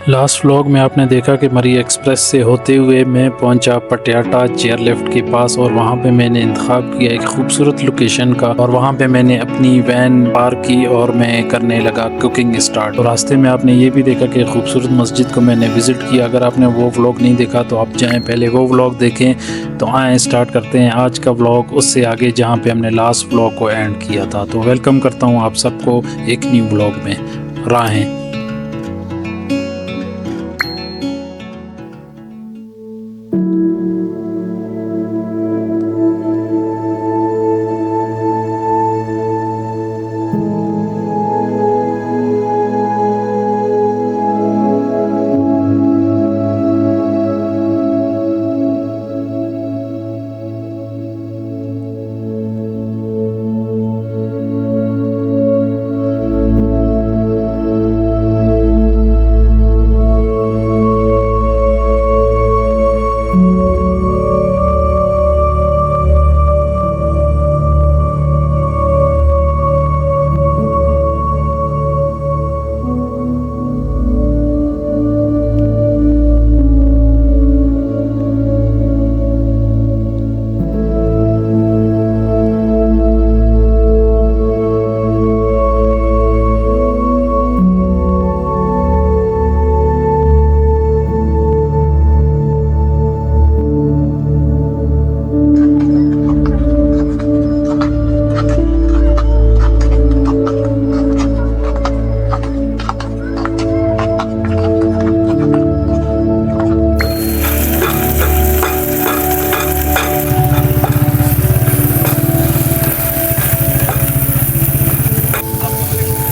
Last vlog में आपने देखा कि मरी एक्सप्रेस से होते हुए मैं पहुंचा पटियाला चेयर लिफ्ट के पास और वहां पे मैंने इंतखाब किया एक खूबसूरत लोकेशन का और वहां पे मैंने अपनी वैन पार्क की और मैं करने लगा कुकिंग स्टार्ट। और रास्ते में आपने ये भी देखा कि खूबसूरत मस्जिद को मैंने विज़िट किया। अगर आपने वो व्लॉग नहीं देखा तो आप जाएँ पहले वो व्लॉग देखें। तो आए स्टार्ट करते हैं आज का व्लॉग उससे आगे जहाँ पे हमने लास्ट व्लॉग को एंड किया था। तो वेलकम करता हूँ आप सबको एक न्यू व्लॉग में। राहें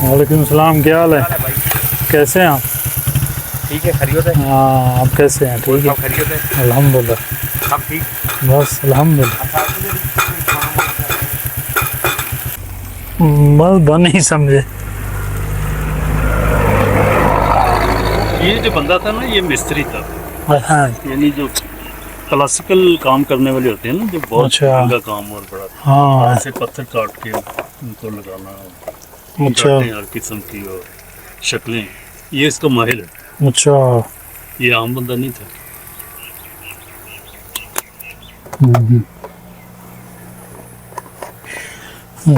वालेकुम सलाम, क्या हाल है? कैसे हैं आप? ठीक है, खैरियत है। हाँ, आप कैसे हैं? ठीक है, खैरियत है, अल्हम्दुलिल्लाह। सब ठीक। बस अल्हम्दुलिल्लाह। बस बन ही समझे। ये जो बंदा था ना, ये मिस्त्री था। हाँ यानी जो क्लासिकल काम करने वाले होते हैं ना, जो बहुत अच्छा। महंगा काम और बड़ा, हाँ ऐसे पत्थर काट के उनको लगाना, अच्छा हर किस्म की और शक्लें, ये इसका माहिर है। अच्छा। ये आम बंदा नहीं था।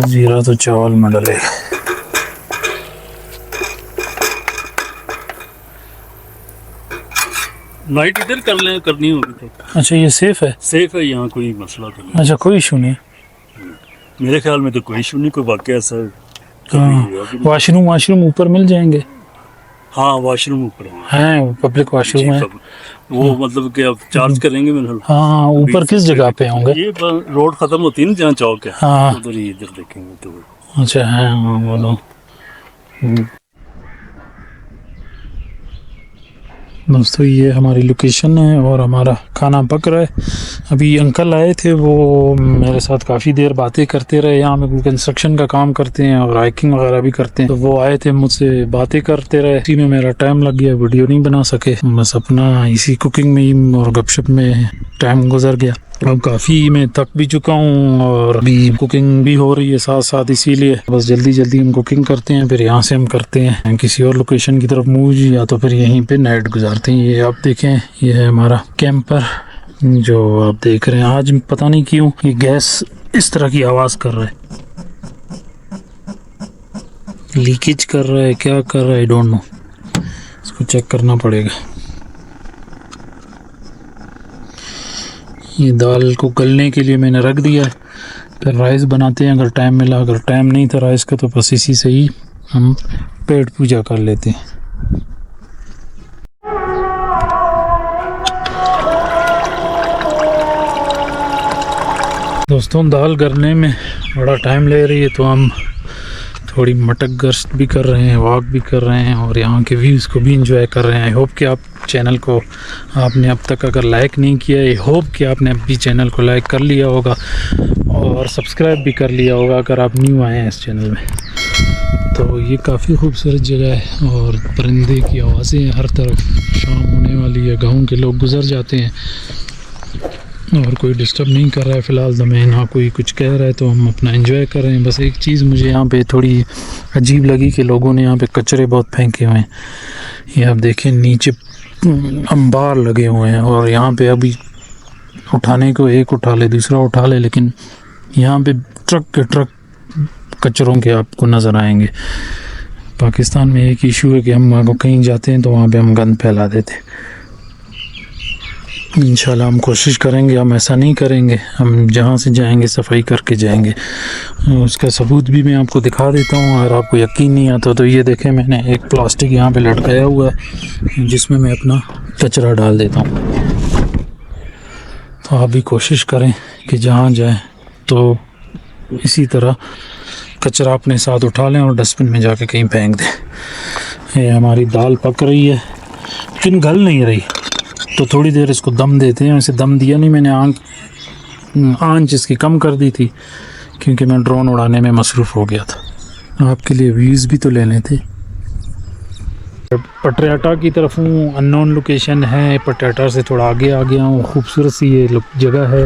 जीरा तो चावल में डलेगा। नाइट इधर करनी होगी तो अच्छा, ये सेफ है? सेफ है, यहाँ कोई मसला तो नहीं। अच्छा, कोई इशू नहीं। मेरे ख्याल में तो कोई इशू नहीं, कोई वाकया ऐसा हाँ, वाशरूम ऊपर मिल जाएंगे। हाँ, वॉशरूम ऊपर हैं, पब्लिक वॉशरूम है। वो मतलब कि आप चार्ज करेंगे मेरे। हाँ, ऊपर किस जगह पे होंगे? ये रोड खत्म होती है ना जहाँ चौक है, हाँ उधर ही इधर देखेंगे तो। अच्छा है। हाँ बोलो। दोस्तों, ये हमारी लोकेशन है और हमारा खाना पक रहा है। अभी अंकल आए थे, वो मेरे साथ काफ़ी देर बातें करते रहे। यहाँ में कंस्ट्रक्शन का काम करते हैं और हाइकिंग वगैरह भी करते हैं। तो वो आए थे, मुझसे बातें करते रहे। इसी में मेरा टाइम लग गया, वीडियो नहीं बना सके। बस अपना इसी कुकिंग में ही और गपशप में टाइम गुजर गया। अब काफ़ी मैं थक भी चुका हूँ और अभी कुकिंग भी हो रही है साथ साथ, इसीलिए बस जल्दी जल्दी हम कुकिंग करते हैं, फिर यहाँ से हम करते हैं किसी और लोकेशन की तरफ मूव, या तो फिर यहीं पे नाइट गुजारते हैं। ये आप देखें, ये है हमारा कैंपर जो आप देख रहे हैं। आज पता नहीं क्यों ये गैस इस तरह की आवाज़ कर रहा है, लीकेज कर रहा है, क्या कर रहा है, आई डोंट नो। इसको चेक करना पड़ेगा। ये दाल को गलने के लिए मैंने रख दिया है, फिर राइस बनाते हैं अगर टाइम मिला। अगर टाइम नहीं था राइस का तो बस इसी से ही हम पेट पूजा कर लेते हैं। दोस्तों, दाल गलने में बड़ा टाइम ले रही है, तो हम थोड़ी मटक गश्त भी कर रहे हैं, वॉक भी कर रहे हैं और यहाँ के व्यूज़ को भी इंजॉय कर रहे हैं। आई होप कि आप चैनल को आपने अब तक अगर लाइक नहीं किया, आई होप कि आपने अभी चैनल को लाइक कर लिया होगा और सब्सक्राइब भी कर लिया होगा अगर आप न्यू आए हैं इस चैनल में। तो ये काफ़ी खूबसूरत जगह है और परिंदे की आवाज़ें हर तरफ। शाम होने वाली है, गाँव के लोग गुज़र जाते हैं। और कोई डिस्टर्ब नहीं कर रहा है फ़िलहाल तो मैं, ना कोई कुछ कह रहा है, तो हम अपना एंजॉय कर रहे हैं। बस एक चीज़ मुझे यहाँ पे थोड़ी अजीब लगी कि लोगों ने यहाँ पे कचरे बहुत फेंके हुए हैं। ये आप देखें नीचे अंबार लगे हुए हैं, और यहाँ पे अभी उठाने को एक उठा ले दूसरा उठा ले, लेकिन यहाँ पे ट्रक के ट्रक कचरों के आपको नज़र आएंगे। पाकिस्तान में एक इशू है कि हम कहीं जाते हैं तो वहाँ पे हम गंद फैला देते हैं। इंशाल्लाह हम कोशिश करेंगे, हम ऐसा नहीं करेंगे, हम जहाँ से जाएंगे सफाई करके जाएंगे। उसका सबूत भी मैं आपको दिखा देता हूँ। अगर आपको यकीन नहीं आता तो ये देखें, मैंने एक प्लास्टिक यहाँ पे लटकाया हुआ है जिसमें मैं अपना कचरा डाल देता हूँ। तो आप भी कोशिश करें कि जहाँ जाएं तो इसी तरह कचरा अपने साथ उठा लें और डस्टबिन में जाके कहीं फेंक दें। ये हमारी दाल पक रही है लेकिन गल नहीं रही, तो थोड़ी देर इसको दम देते हैं। वैसे दम दिया नहीं मैंने, आंच इसकी कम कर दी थी क्योंकि मैं ड्रोन उड़ाने में मसरूफ़ हो गया था। आपके लिए व्यूज़ भी तो लेने थे। पटियाला की तरफ हूँ, अननोन लोकेशन है, पटियाला से थोड़ा आगे आ गया हूँ। खूबसूरत सी ये जगह है।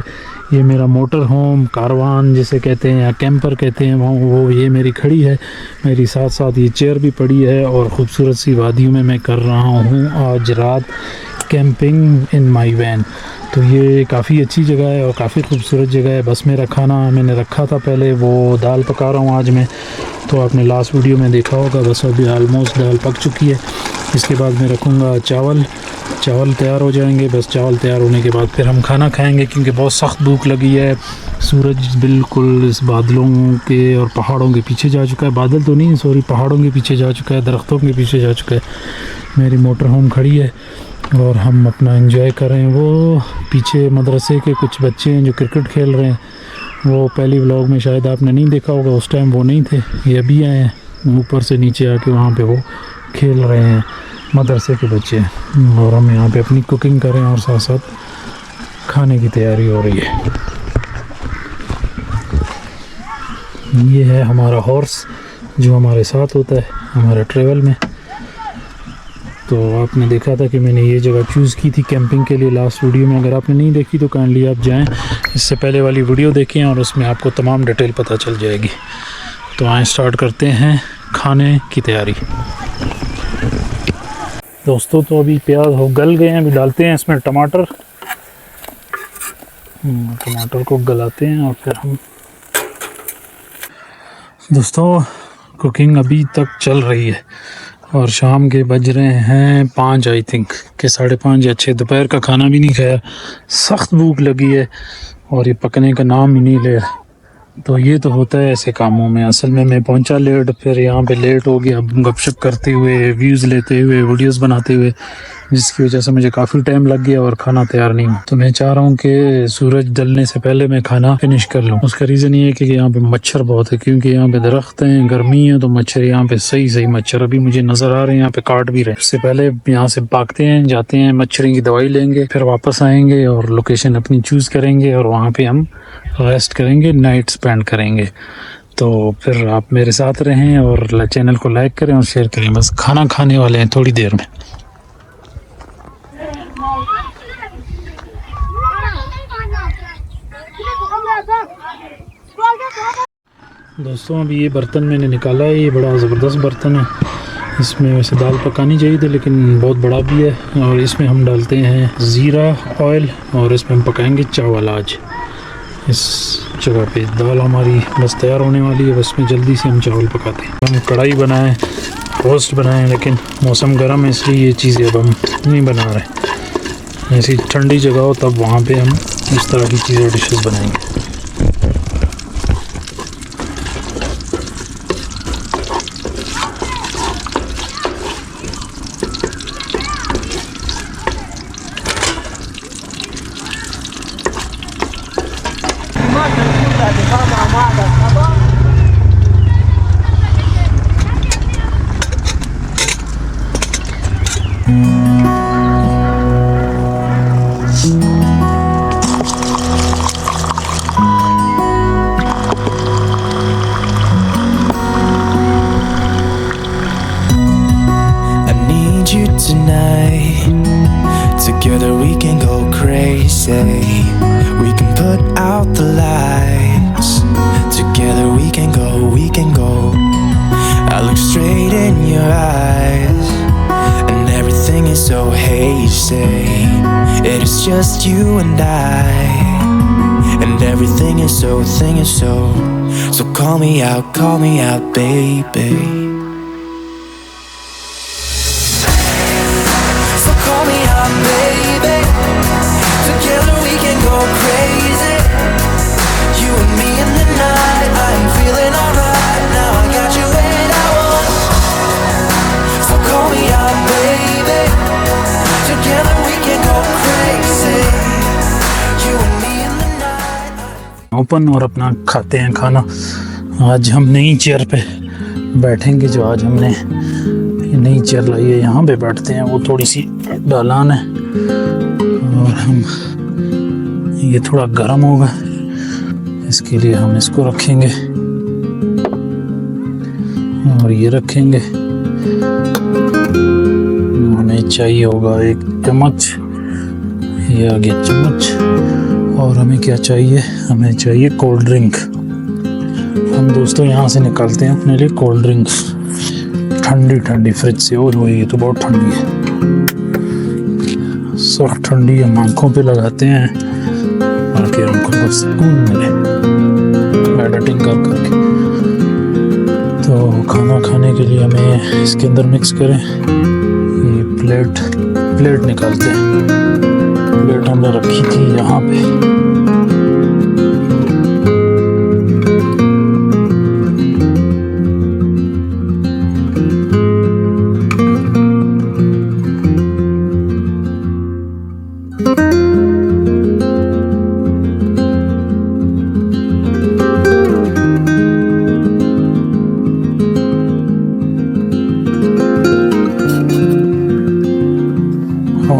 ये मेरा मोटर होम, कारवान जिसे कहते हैं या कैंपर कहते हैं, वो ये मेरी खड़ी है। मेरी साथ साथ ये चेयर भी पड़ी है, और ख़ूबसूरत सी वादियों में मैं कर रहा हूँ आज रात कैंपिंग इन माई वैन। तो ये काफ़ी अच्छी जगह है और काफ़ी खूबसूरत जगह है। बस मेरा खाना मैंने रखा था पहले, वो दाल पका रहा हूँ आज मैं, तो आपने लास्ट वीडियो में देखा होगा। बस अभी ऑलमोस्ट दाल पक चुकी है। इसके बाद मैं रखूँगा चावल तैयार हो जाएंगे। बस चावल तैयार होने के बाद फिर हम खाना खाएंगे, क्योंकि बहुत सख्त भूख लगी है। सूरज बिल्कुल इस बादलों के और पहाड़ों के पीछे जा चुका है। बादल तो नहीं, सॉरी, पहाड़ों के पीछे जा चुका है, दरख्तों के पीछे जा चुका है। मेरी मोटर होम खड़ी है और हम अपना एंजॉय कर रहे हैं। वो पीछे मदरसे के कुछ बच्चे हैं जो क्रिकेट खेल रहे हैं। वो पहली व्लॉग में शायद आपने नहीं देखा होगा, उस टाइम वो नहीं थे, ये अभी आए हैं। ऊपर से नीचे आके वहाँ पे वो खेल रहे हैं, मदरसे के बच्चे। और हम यहाँ पे अपनी कुकिंग कर रहे हैं और साथ साथ खाने की तैयारी हो रही है। ये है हमारा हॉर्स जो हमारे साथ होता है हमारे ट्रैवल में। तो आपने देखा था कि मैंने ये जगह चूज़ की थी कैंपिंग के लिए लास्ट वीडियो में। अगर आपने नहीं देखी तो काइंडली आप जाएं, इससे पहले वाली वीडियो देखें और उसमें आपको तमाम डिटेल पता चल जाएगी। तो आए स्टार्ट करते हैं खाने की तैयारी। दोस्तों तो अभी प्याज हो गल गए हैं, अभी डालते हैं इसमें टमाटर को गलाते हैं और फिर हम। दोस्तों कुकिंग अभी तक चल रही है और शाम के बज रहे हैं 5 आई थिंक कि 5:30 या 6। दोपहर का खाना भी नहीं खाया, सख्त भूख लगी है और ये पकने का नाम ही नहीं ले रहा। तो ये तो होता है ऐसे कामों में। असल में मैं पहुंचा लेट, फिर यहाँ पे लेट हो गया गपशप करते हुए, व्यूज़ लेते हुए, वीडियोस बनाते हुए, जिसकी वजह से मुझे काफ़ी टाइम लग गया और खाना तैयार नहीं हुआ। तो मैं चाह रहा हूँ कि सूरज ढलने से पहले मैं खाना फिनिश कर लूँ। उसका रीज़न ये है कि यहाँ पे मच्छर बहुत है, क्योंकि यहाँ पे दरख्त हैं, गर्मी है, तो मच्छर यहाँ पे सही मच्छर अभी मुझे नज़र आ रहे हैं, यहाँ पे काट भी रहे। उससे पहले यहाँ से भागते हैं, जाते हैं, मच्छरों की दवाई लेंगे, फिर वापस आएंगे और लोकेशन अपनी चूज़ करेंगे और वहाँ पे हम रेस्ट करेंगे, नाइट स्पेंड करेंगे। तो फिर आप मेरे साथ रहें और चैनल को लाइक करें और शेयर करें। बस खाना खाने वाले हैं थोड़ी देर में। दोस्तों अभी ये बर्तन मैंने निकाला है, ये बड़ा ज़बरदस्त बर्तन है। इसमें वैसे दाल पकानी चाहिए थी लेकिन बहुत बड़ा भी है। और इसमें हम डालते हैं ज़ीरा ऑयल और इसमें हम पकाएंगे चावल। आज इस जगह पे दाल हमारी बस तैयार होने वाली है, बस में जल्दी से हम चावल पकाते हैं। हम कढ़ाई बनाएं, रोस्ट बनाएं, लेकिन मौसम गर्म है इसलिए ये चीज़ें अब हम नहीं बना रहे। ऐसी ठंडी जगह हो तब वहाँ पे हम इस तरह की चीज़ें डिशेस बनाएंगे। Tonight, together we can go crazy. hazy. It is just you and I, and everything is so, so call me out, baby. So call me out, baby. Together we can go crazy. You and me in the night. I'm feeling alright now. I got you when I want. So call me out, baby. Together we can go crazy. You and me in the night. Open और अपना खाते हैं खाना। आज हम नई chair पे बैठेंगे, जो आज हमने ये नई चेयर लाई है, यहाँ पे बैठते हैं। वो थोड़ी सी ढलान है और हम ये थोड़ा गर्म होगा, इसके लिए हम इसको रखेंगे और ये रखेंगे। हमें चाहिए होगा एक चम्मच, ये आ गया चम्मच। और हमें क्या चाहिए, हमें चाहिए कोल्ड ड्रिंक। हम दोस्तों यहाँ से निकालते हैं अपने लिए कोल्ड ड्रिंक्स, ठंडी ठंडी फ्रिज से। और ये तो बहुत ठंडी है, सख्त ठंडी। हम आँखों पे लगाते हैं ताकि हमको बहुत सुकून मिले एडिटिंग कर करके। तो खाना खाने के लिए हमें इसके अंदर मिक्स करें। ये प्लेट निकालते हैं। प्लेट हमने रखी थी यहाँ पे।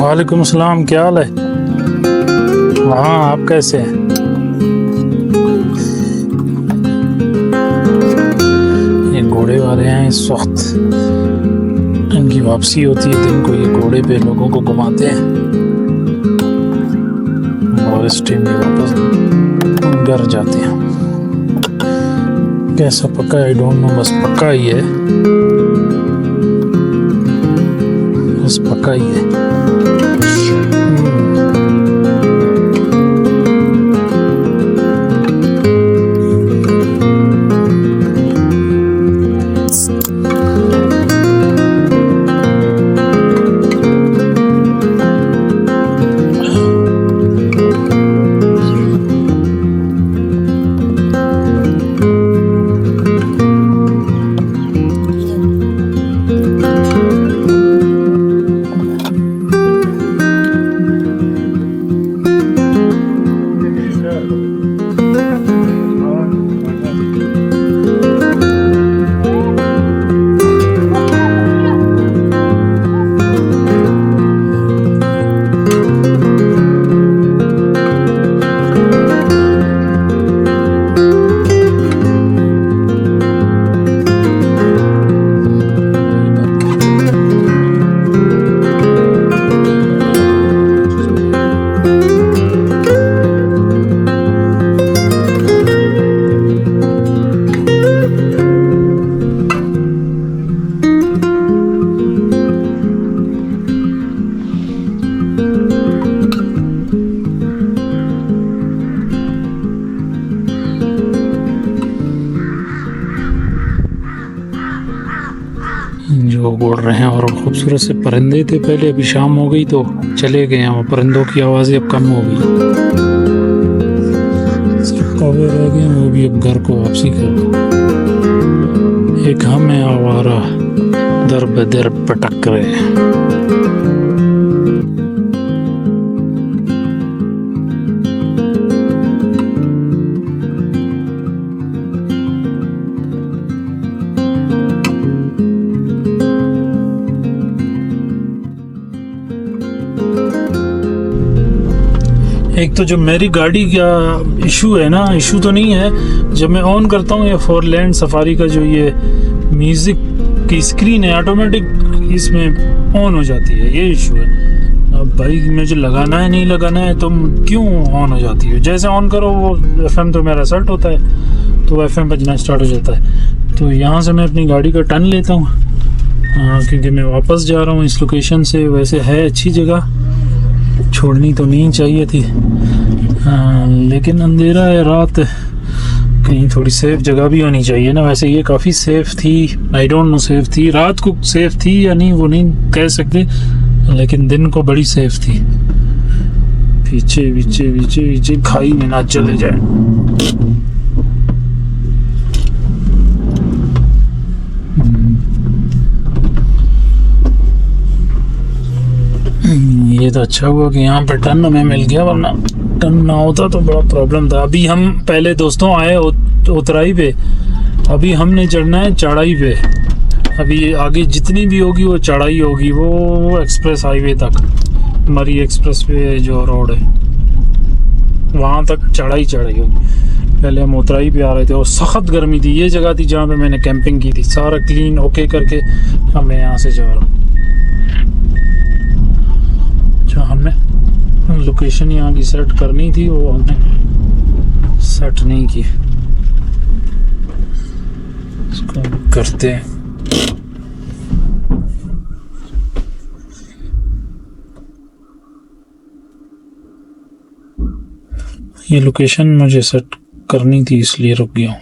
वालेकुम अस्सलाम, क्या हाल है? हाँ, आप कैसे हैं? ये घोड़े वाले हैं इस वक्त, इनकी वापसी होती है दिन को। ये घोड़े पे लोगों को घुमाते हैं और इस टाइम ये वापस घर जाते हैं। कैसा पक्का है आई डोंट नो, बस पक्का ही है, बस पक्का ही है। जो उड़ रहे हैं और खूबसूरत से परिंदे थे पहले, अभी शाम हो गई तो चले गए हैं। और परिंदों की आवाज़ें अब कम हो गई, सिर्फ कौवे रह गए, वो भी अब घर को वापसी करो। एक हम है आवारा, दर बदर पटक रहे। एक तो जो मेरी गाड़ी का इशू है ना, इशू तो नहीं है, जब मैं ऑन करता हूँ ये फोरलैंड सफारी का जो ये म्यूज़िक की स्क्रीन है ऑटोमेटिक इसमें ऑन हो जाती है, ये इशू है। अब भाई मुझे लगाना है नहीं लगाना है, तुम क्यों ऑन हो जाती है? जैसे ऑन करो वो FM तो मेरा सेट होता है, तो FM बजना स्टार्ट हो जाता है। तो यहाँ से मैं अपनी गाड़ी का टर्न लेता हूँ क्योंकि मैं वापस जा रहा हूँ इस लोकेशन से। वैसे है अच्छी जगह, छोड़नी तो नहीं चाहिए थी, लेकिन अंधेरा है, रात, कहीं थोड़ी सेफ जगह भी होनी चाहिए ना। वैसे ये काफ़ी सेफ थी, आई डोंट नो सेफ थी, रात को सेफ थी या नहीं वो नहीं कह सकते, लेकिन दिन को बड़ी सेफ थी। पीछे पीछे पीछे पीछे खाई में ना चले जाए। ये तो अच्छा हुआ कि यहाँ पे टर्न हमें मिल गया, वरना टर्न ना होता तो बड़ा प्रॉब्लम था। अभी हम पहले दोस्तों आए उतराई पे, अभी हमने चढ़ना है चढ़ाई पे। अभी आगे जितनी भी होगी वो चढ़ाई होगी, वो एक्सप्रेस हाईवे तक, मरी एक्सप्रेस पे जो रोड है वहाँ तक चढ़ाई होगी। पहले हम उतराई पे आ रहे थे और सख्त गर्मी थी। ये जगह थी जहाँ पे मैंने कैंपिंग की थी। सारा क्लीन ओके करके अब मैं यहाँ से जा रहा हूँ। हमने लोकेशन यहाँ की सेट करनी थी, वो हमने सेट नहीं की। इसको करते हैं। ये लोकेशन मुझे सेट करनी थी इसलिए रुक गया हूँ।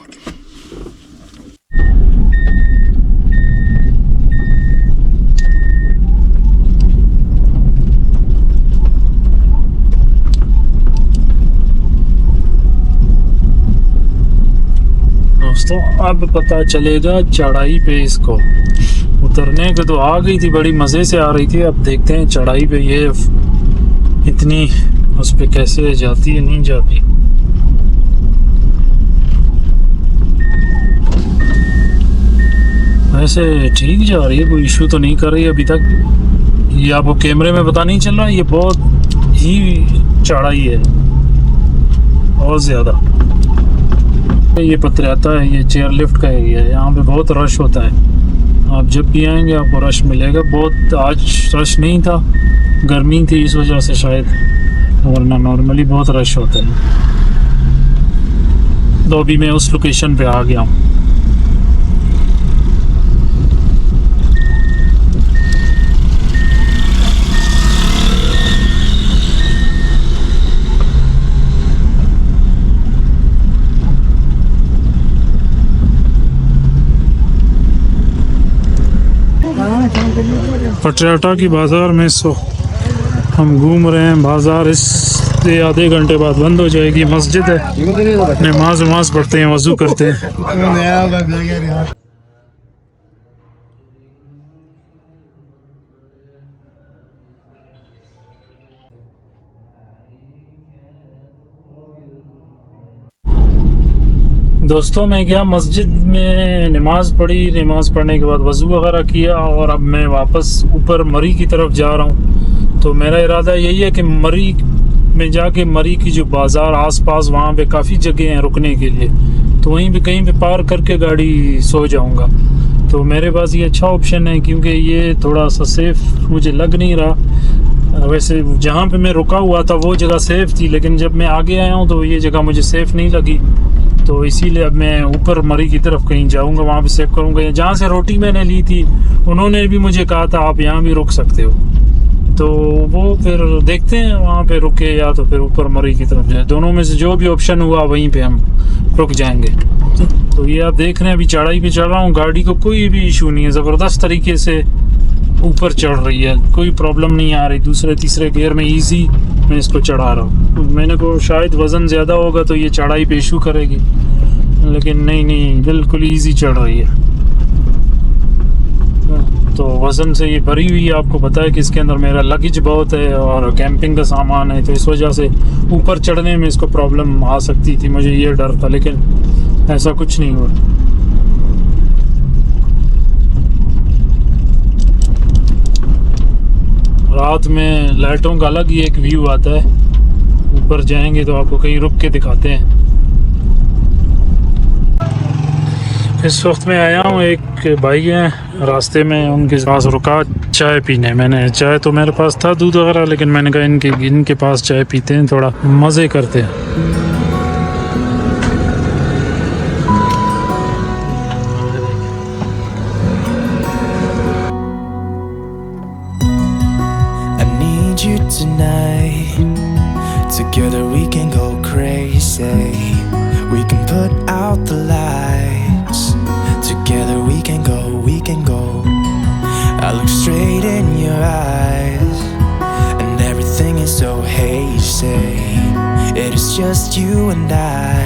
दोस्तों अब पता चलेगा चढ़ाई पे। इसको उतरने को तो आ गई थी, बड़ी मज़े से आ रही थी। अब देखते हैं चढ़ाई पे ये इतनी उस पे कैसे जाती है, नहीं जाती। वैसे ठीक जा रही है, कोई इशू तो नहीं कर रही अभी तक। ये आपको कैमरे में पता नहीं चल रहा, ये बहुत ही चढ़ाई है, बहुत ज़्यादा। ये पतराता है, ये चेयर लिफ्ट का एरिया है, यहाँ पे बहुत रश होता है। आप जब भी आएंगे आपको रश मिलेगा बहुत। आज रश नहीं था, गर्मी थी इस वजह से शायद, वरना नॉर्मली बहुत रश होता है। तो अभी मैं उस लोकेशन पे आ गया हूँ। पटियाला की बाज़ार में हम घूम रहे हैं। बाज़ार इससे आधे घंटे बाद बंद हो जाएगी। मस्जिद है, नमाज पढ़ते हैं, वज़ू करते हैं। दोस्तों मैं गया मस्जिद में, नमाज़ पढ़ी, नमाज़ पढ़ने के बाद वज़ू वगैरह किया और अब मैं वापस ऊपर मरी की तरफ जा रहा हूँ। तो मेरा इरादा यही है कि मरी में जाके मरी की जो बाज़ार आसपास वहाँ पे काफ़ी जगह हैं रुकने के लिए, तो वहीं पे कहीं पे पार्क करके गाड़ी सो जाऊँगा। तो मेरे पास ये अच्छा ऑप्शन है क्योंकि ये थोड़ा सा सेफ़ मुझे लग नहीं रहा। वैसे जहाँ पे मैं रुका हुआ था वो जगह सेफ़ थी, लेकिन जब मैं आगे आया हूँ तो ये जगह मुझे सेफ़ नहीं लगी। तो इसीलिए अब मैं ऊपर मरी की तरफ कहीं जाऊंगा, वहाँ पे सेव करूंगा। जहाँ से रोटी मैंने ली थी उन्होंने भी मुझे कहा था आप यहाँ भी रुक सकते हो, तो वो फिर देखते हैं वहाँ पे रुके या तो फिर ऊपर मरी की तरफ जाए। दोनों में से जो भी ऑप्शन हुआ वहीं पे हम रुक जाएंगे। तो ये आप देख रहे हैं अभी चढ़ाई पे चढ़ रहा हूँ, गाड़ी को कोई भी इशू नहीं है, ज़बरदस्त तरीके से ऊपर चढ़ रही है, कोई प्रॉब्लम नहीं आ रही। दूसरे तीसरे गियर में ईजी मैं इसको चढ़ा रहा हूँ। मैंने को शायद वज़न ज़्यादा होगा तो ये चढ़ाई पे इशू करेगी, लेकिन नहीं बिल्कुल ईजी चढ़ रही है। तो वज़न से ये भरी हुई है। आपको पता है कि इसके अंदर मेरा लगेज बहुत है और कैंपिंग का सामान है, तो इस वजह से ऊपर चढ़ने में इसको प्रॉब्लम आ सकती थी, मुझे ये डर था, लेकिन ऐसा कुछ नहीं हुआ। रात में लाइटों का अलग ही एक व्यू आता है। ऊपर जाएंगे तो आपको कहीं रुक के दिखाते हैं। इस वक्त मैं आया हूँ, एक भाई हैं रास्ते में, उनके पास रुका चाय पीने। मैंने चाय तो मेरे पास था दूध वगैरह, लेकिन मैंने कहा इनके पास चाय पीते हैं, थोड़ा मज़े करते हैं। need you tonight. Together we can go crazy. We can put out the lights. Together we can go, we can go. I look straight in your eyes, and everything is so hazy. It is just you and I,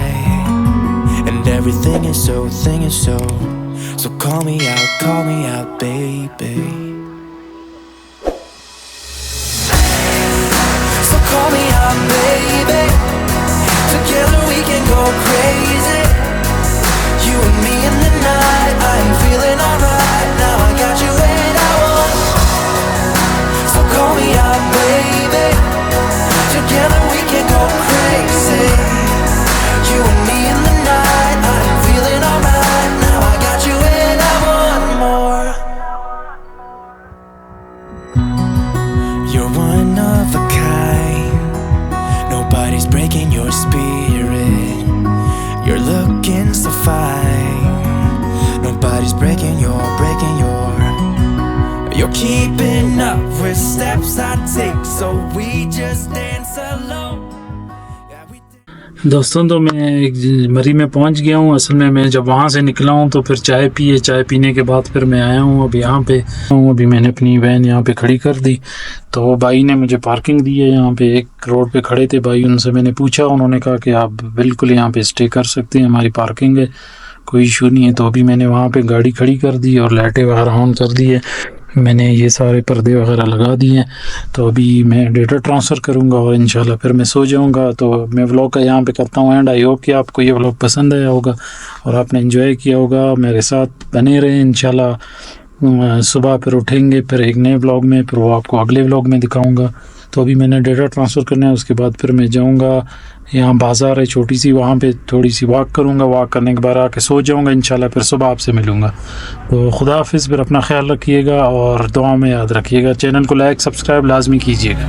and everything is so, so call me out, baby. So call me out, baby. Together we can go crazy. You and me in the night. I'm feeling alright. Now I got you and I want. So call me out, baby. Together we can go crazy. You and me in the night. I'm feeling alright. Now I got you and I want more. You're one of a kind. Nobody's breaking your spirit. You're looking so fine. Nobody's breaking your. You're keeping up with steps I take, so we just dance alone. दोस्तों, तो मैं मरी में पहुंच गया हूं। असल में मैं जब वहां से निकला हूं तो फिर चाय पीने के बाद फिर मैं आया हूं। अब यहाँ पे अभी मैंने अपनी वैन यहाँ पे खड़ी कर दी, तो भाई ने मुझे पार्किंग दी है। यहाँ पे एक रोड पे खड़े थे भाई, उनसे मैंने पूछा, उन्होंने कहा कि आप बिल्कुल यहाँ पे स्टे कर सकते हैं, हमारी पार्किंग है, कोई इशू नहीं है। तो अभी मैंने वहाँ पे गाड़ी खड़ी कर दी और लाइटें वगैरह ऑन कर दी है, मैंने ये सारे पर्दे वगैरह लगा दिए हैं। तो अभी मैं डेटा ट्रांसफ़र करूँगा और इंशाल्लाह फिर मैं सो जाऊँगा। तो मैं व्लॉग का यहाँ पे करता हूँ एंड। आई होप कि आपको ये व्लॉग पसंद आया होगा और आपने एंजॉय किया होगा। मेरे साथ बने रहें इंशाल्लाह। सुबह फिर उठेंगे फिर एक नए व्लॉग में, फिर वो आपको अगले व्लॉग में दिखाऊँगा। तो अभी मैंने डेटा ट्रांसफ़र करना है, उसके बाद फिर मैं जाऊँगा, यहाँ बाज़ार है छोटी सी, वहाँ पे थोड़ी सी वॉक करूँगा। वॉक करने के बाद आके सो जाऊँगा इंशाल्लाह, फिर सुबह आपसे मिलूँगा। तो खुदा हाफिज़, फिर अपना ख्याल रखिएगा और दुआ में याद रखिएगा। चैनल को लाइक सब्सक्राइब लाजमी कीजिएगा।